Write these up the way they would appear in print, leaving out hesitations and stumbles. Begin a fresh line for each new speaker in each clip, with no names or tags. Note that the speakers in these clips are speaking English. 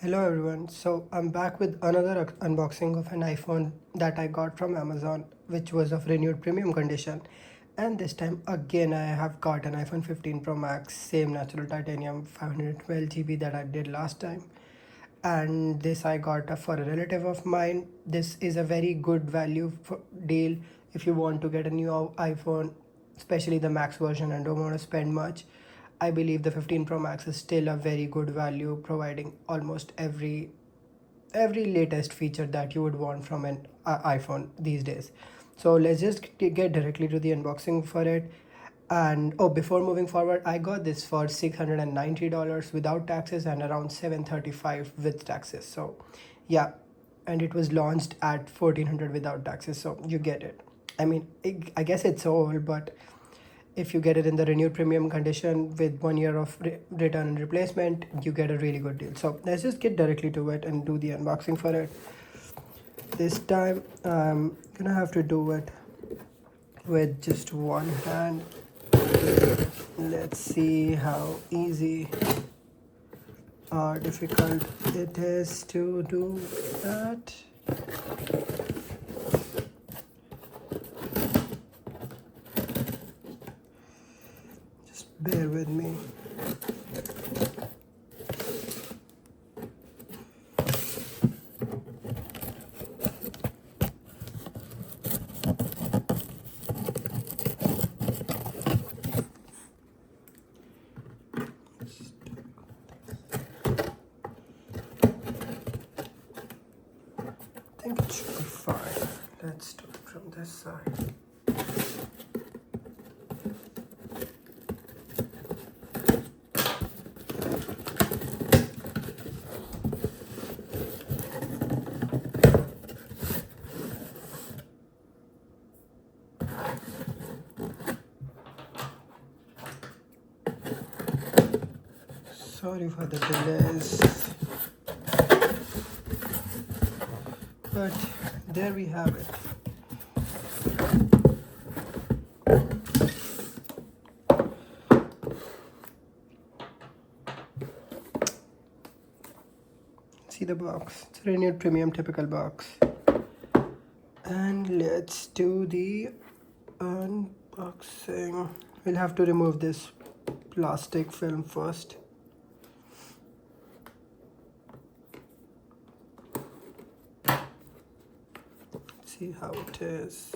Hello everyone. So I'm back with another unboxing of an iPhone that I got from Amazon, which was of renewed premium condition. And this time again I have got an iPhone 15 Pro Max, same natural titanium 512 GB that I did last time. And this I got for a relative of mine. This is a very good value for deal if you want to get a new iPhone, especially the Max version, and don't want to spend much. I believe the 15 Pro Max is still a very good value, providing almost every latest feature that you would want from an iPhone these days. So let's just get directly to the unboxing for it. And oh, before moving forward, I got this for $690 without taxes and around 735 with taxes. So yeah, and it was launched at 1400 without taxes. So you get it. I mean, I guess it's old, but if you get it in the renewed premium condition with 1 year of return and replacement, you get a really good deal. So let's just get directly to it and do the unboxing for it. This time I'm gonna have to do it with just one hand. Let's see how easy or difficult it is to do that. Just bear with me. I think it should be fine. Let's do it from this side. Sorry for the delays, but there we have it. See the box. It's a renewed premium typical box. And let's do the unboxing. We'll have to remove this plastic film first. See how it is.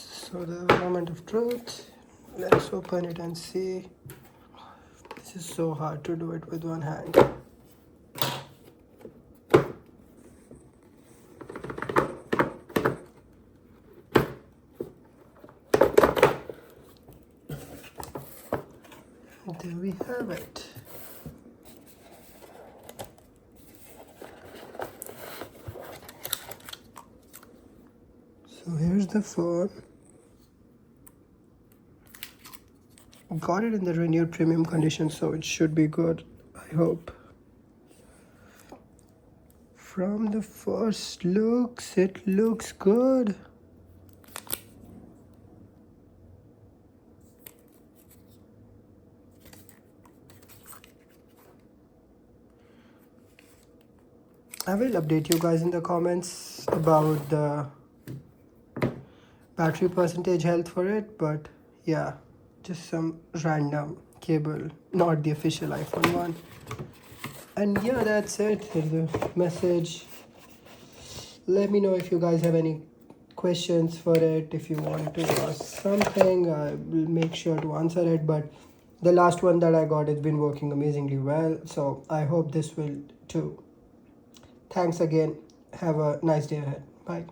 So the moment of truth. Let's open it and see. This is so hard to do it with one hand. There we have it. So here's the phone. Got it in the renewed premium condition, so it should be good, I hope. From the first looks, it looks good. I will update you guys in the comments about the battery percentage health for it, but yeah, just some random cable, not the official iPhone one. And yeah, that's it. There's a message. Let me know if you guys have any questions for it. If you want to ask something, I will make sure to answer it. But The last one that I got has been working amazingly well, so I hope this will too. Thanks again. Have a nice day ahead. Bye.